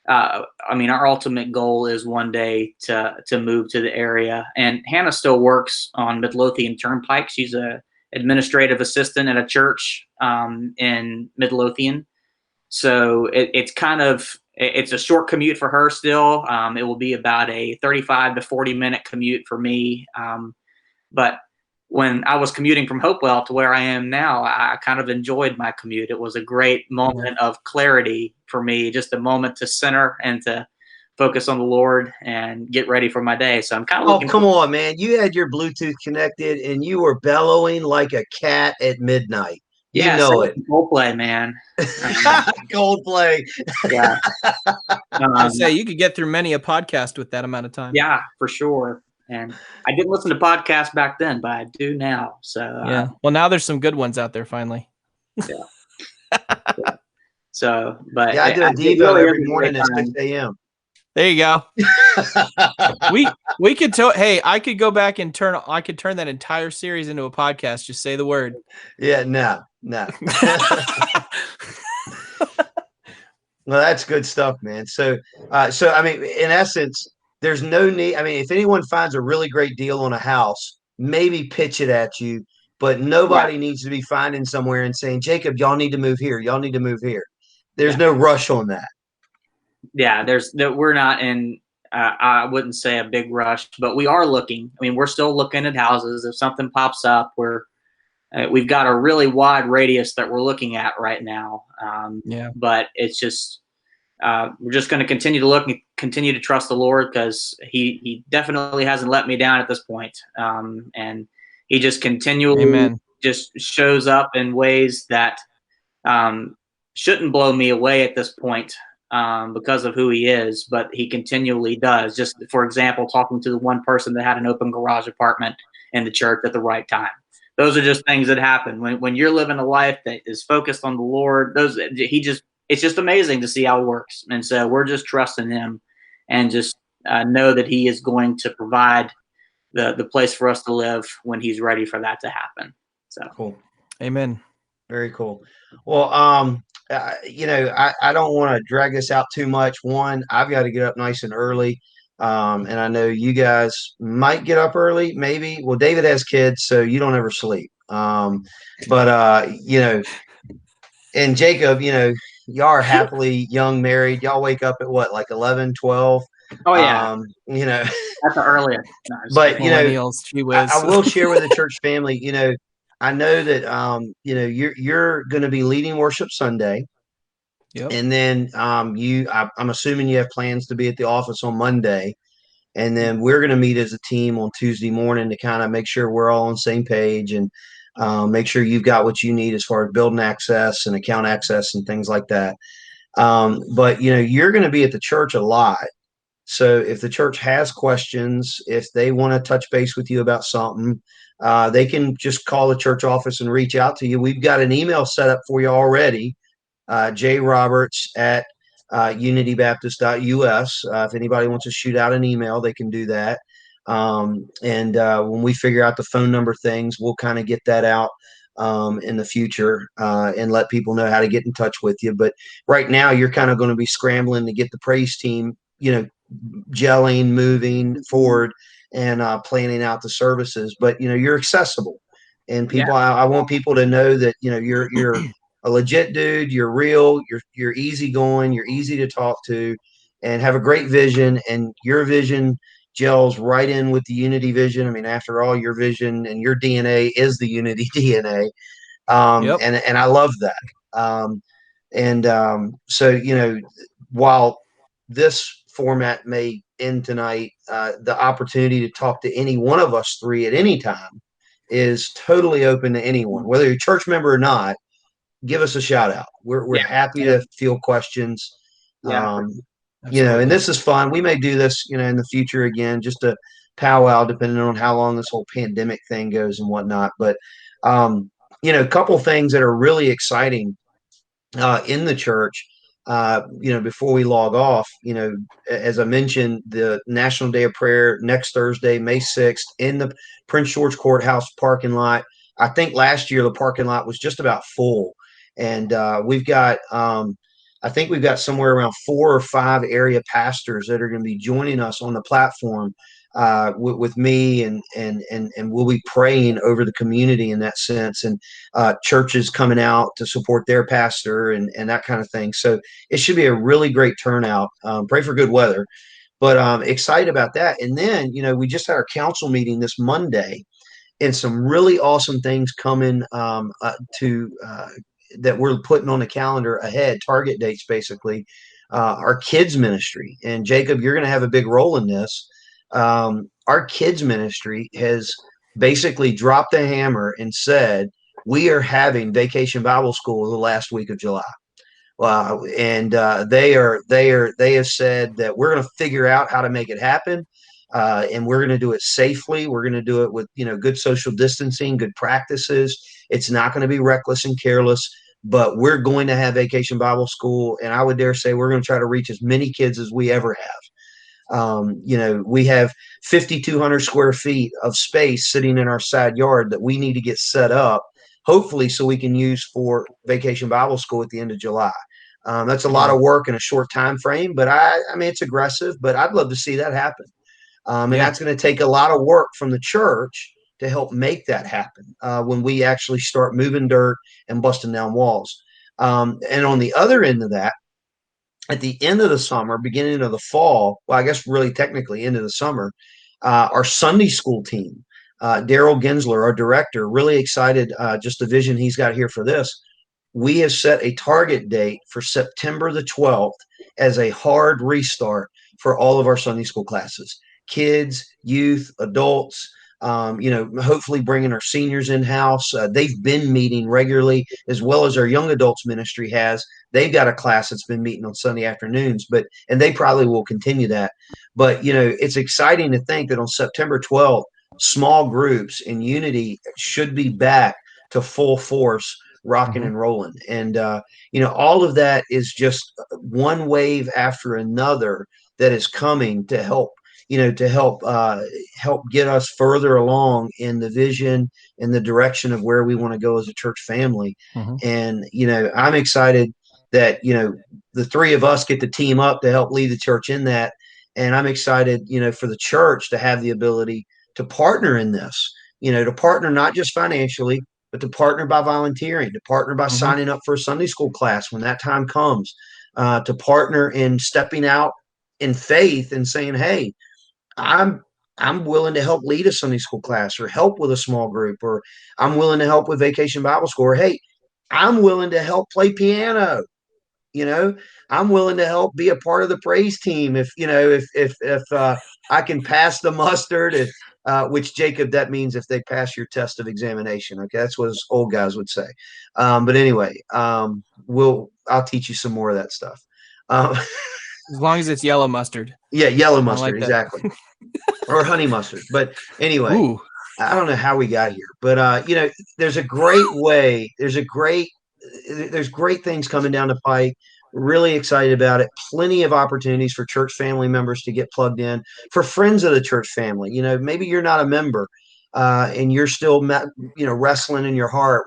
Speaker 2: I mean, our ultimate goal is one day to move to the area. And Hannah still works on Midlothian Turnpike. She's a administrative assistant at a church in Midlothian. So it's a short commute for her still. It will be about a 35 to 40-minute commute for me. But when I was commuting from Hopewell to where I am now, I kind of enjoyed my commute. It was a great moment of clarity for me, just a moment to center and to focus on the Lord and get ready for my day. So I'm kind of
Speaker 1: looking. Oh, come on, man. You had your Bluetooth connected and you were bellowing like a cat at midnight. You know it.
Speaker 2: Coldplay, man.
Speaker 1: Coldplay.
Speaker 2: Yeah.
Speaker 3: I'd say you could get through many a podcast with that amount of time.
Speaker 2: Yeah, for sure. And I didn't listen to podcasts back then, but I do now. So
Speaker 3: yeah. Well, now there's some good ones out there finally.
Speaker 2: Yeah. Yeah. So, but
Speaker 1: yeah, I do a Devo every morning at 6 a.m.
Speaker 3: There you go. we could hey, I could go back and turn that entire series into a podcast. Just say the word.
Speaker 1: Yeah, no. Well, that's good stuff, man. So I mean, in essence, there's no need. I mean, if anyone finds a really great deal on a house, maybe pitch it at you, but nobody needs to be finding somewhere and saying, Jacob, y'all need to move here. Y'all need to move here. There's no rush on that.
Speaker 2: Yeah, we're not in, I wouldn't say a big rush, but we are looking. I mean, we're still looking at houses. If something pops up, we've got a really wide radius that we're looking at right now. But it's just, we're just going to continue to look and continue to trust the Lord, because he definitely hasn't let me down at this point. And he just continually just shows up in ways that shouldn't blow me away at this point because of who he is, but he continually does. Just for example, talking to the one person that had an open garage apartment in the church at the right time. Those are just things that happen when you're living a life that is focused on the Lord. It's just amazing to see how it works. And so we're just trusting him and just know that he is going to provide the place for us to live when he's ready for that to happen. So
Speaker 1: cool.
Speaker 3: Amen.
Speaker 1: Very cool. Well, I don't want to drag this out too much. One, I've got to get up nice and early. And I know you guys might get up early, maybe. Well, David has kids, so you don't ever sleep. And Jacob, y'all are happily young married. Y'all wake up at what, like 11, 12?
Speaker 2: Oh, yeah. That's the earliest.
Speaker 1: But, I will share with the church family, I know that, you're going to be leading worship Sunday.
Speaker 3: Yep.
Speaker 1: And then I'm assuming you have plans to be at the office on Monday. And then we're going to meet as a team on Tuesday morning to kind of make sure we're all on the same page and make sure you've got what you need as far as building access and account access and things like that. But, you're going to be at the church a lot. So if the church has questions, if they want to touch base with you about something, they can just call the church office and reach out to you. We've got an email set up for you already, jroberts@unitybaptist.us. If anybody wants to shoot out an email, they can do that. And when we figure out the phone number things, we'll kind of get that out in the future and let people know how to get in touch with you. But right now, you're kind of going to be scrambling to get the praise team, gelling, moving forward, and planning out the services. But you're accessible, and people. I want people to know that you're a legit dude. You're real. You're easygoing. You're easy to talk to, and have a great vision. And your vision gels right in with the Unity vision. I mean, after all, your vision and your DNA is the Unity DNA. And I love that. So while this format may end tonight, the opportunity to talk to any one of us three at any time is totally open to anyone, whether you're a church member or not. Give us a shout out. We're happy to field questions. And this is fun. We may do this, in the future again, just a powwow, depending on how long this whole pandemic thing goes and whatnot. But a couple things that are really exciting in the church. Before we log off, as I mentioned, the National Day of Prayer next Thursday, May 6th, in the Prince George Courthouse parking lot. I think last year the parking lot was just about full, and we've got I think we've got somewhere around 4 or 5 area pastors that are going to be joining us on the platform with me, and we'll be praying over the community in that sense, and churches coming out to support their pastor and that kind of thing. So it should be a really great turnout. Pray for good weather, but excited about that. And then, we just had our council meeting this Monday, and some really awesome things coming to that we're putting on the calendar ahead, target dates basically. Our kids ministry, and Jacob, you're going to have a big role in this. Our kids ministry has basically dropped the hammer and said we are having Vacation Bible School the last week of July. And they have said that we're going to figure out how to make it happen. And we're going to do it safely. We're going to do it with, good social distancing, good practices. It's not going to be reckless and careless, but we're going to have Vacation Bible School. And I would dare say we're going to try to reach as many kids as we ever have. We have 5,200 square feet of space sitting in our side yard that we need to get set up, hopefully, so we can use for Vacation Bible School at the end of July. That's a lot of work in a short time frame, but I mean, it's aggressive, but I'd love to see that happen. And that's going to take a lot of work from the church to help make that happen when we actually start moving dirt and busting down walls. And on the other end of that, at the end of the summer, beginning of the fall, well, I guess really technically end of the summer, our Sunday school team, Daryl Gensler, our director, really excited, just the vision he's got here for this. We have set a target date for September the 12th as a hard restart for all of our Sunday school classes, kids, youth, adults, hopefully bringing our seniors in-house. They've been meeting regularly, as well as our young adults ministry has. They've got a class that's been meeting on Sunday afternoons, and they probably will continue that. But, it's exciting to think that on September 12th, small groups in unity should be back to full force, rocking and rolling. And, all of that is just one wave after another that is coming to help, help get us further along in the vision and the direction of where we want to go as a church family. And, I'm excited that, the three of us get to team up to help lead the church in that. And I'm excited, for the church to have the ability to partner in this, to partner not just financially, but to partner by volunteering, to partner by signing up for a Sunday school class when that time comes, to partner in stepping out in faith and saying, hey, I'm willing to help lead a Sunday school class, or help with a small group, or I'm willing to help with Vacation Bible School, or hey, I'm willing to help play piano. I'm willing to help be a part of the praise team if I can pass the mustard. Which, Jacob, that means if they pass your test of examination. Okay, that's what us old guys would say. But anyway, I'll teach you some more of that stuff.
Speaker 3: As long as it's yellow mustard.
Speaker 1: Yeah, yellow mustard, like exactly. Or honey mustard. But anyway, ooh. I don't know how we got here, but there's a great way. There's great things coming down the pike. Really excited about it. Plenty of opportunities for church family members to get plugged in. For friends of the church family, maybe you're not a member, and you're still, wrestling in your heart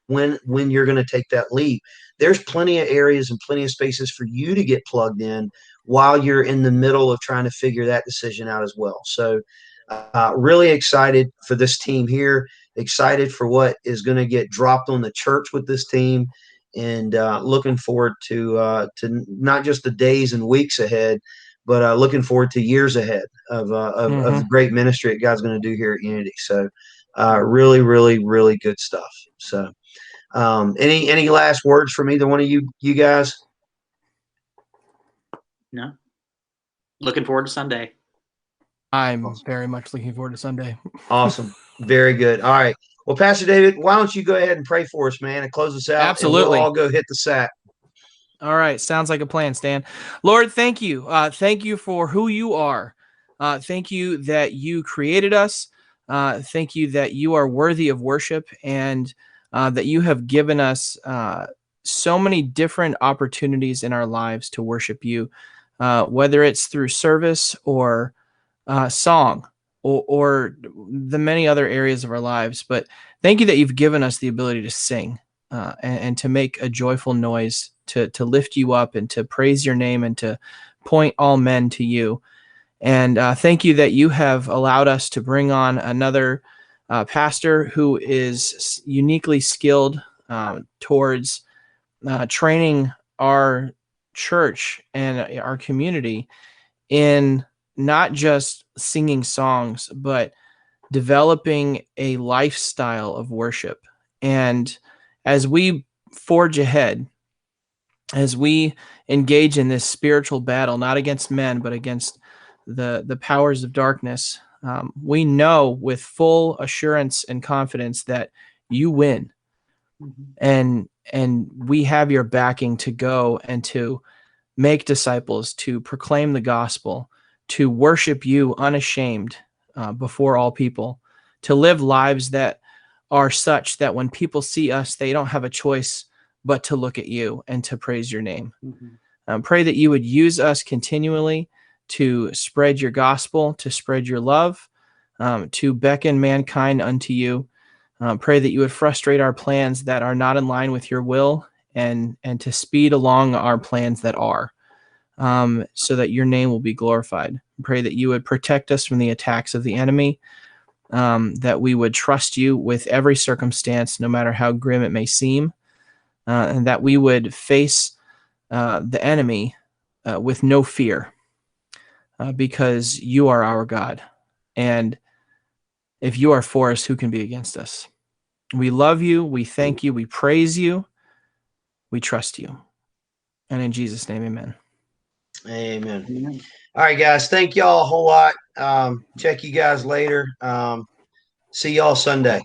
Speaker 1: when you're going to take that leap. There's plenty of areas and plenty of spaces for you to get plugged in while you're in the middle of trying to figure that decision out as well. So, really excited for this team here. Excited for what is going to get dropped on the church with this team, and looking forward to not just the days and weeks ahead, but looking forward to years ahead of the great ministry that God's going to do here at Unity. So really, really, really good stuff. So any last words from either one of you guys?
Speaker 2: No. Looking forward to Sunday.
Speaker 3: I'm very much looking forward to Sunday.
Speaker 1: Awesome. Very good. All right. Well, Pastor David, why don't you go ahead and pray for us, man, and close us out?
Speaker 3: Absolutely.
Speaker 1: And we'll all go hit the sack.
Speaker 3: All right. Sounds like a plan, Stan. Lord, thank you. Thank you for who you are. Thank you that you created us. Thank you that you are worthy of worship, and that you have given us so many different opportunities in our lives to worship you, whether it's through service or song, or the many other areas of our lives. But thank you that you've given us the ability to sing. and to make a joyful noise, to lift you up and to praise your name and to point all men to you. And thank you that you have allowed us to bring on another pastor who is uniquely skilled towards training our church and our community in not just singing songs, but developing a lifestyle of worship. And as we forge ahead, as we engage in this spiritual battle, not against men, but against the powers of darkness, we know with full assurance and confidence that you win. And we have your backing to go and to make disciples, to proclaim the gospel, to worship you unashamed before all people, to live lives that are such that when people see us, they don't have a choice but to look at you and to praise your name. Pray that you would use us continually to spread your gospel, to spread your love, to beckon mankind unto you. Pray that you would frustrate our plans that are not in line with your will, and to speed along our plans that are, so that your name will be glorified. Pray that you would protect us from the attacks of the enemy, that we would trust you with every circumstance, no matter how grim it may seem, and that we would face the enemy with no fear, because you are our God. And if you are for us, who can be against us? We love you. We thank you. We praise you. We trust you. And in Jesus' name, amen.
Speaker 1: Amen. All right, guys. Thank y'all a whole lot. Check you guys later. See y'all Sunday.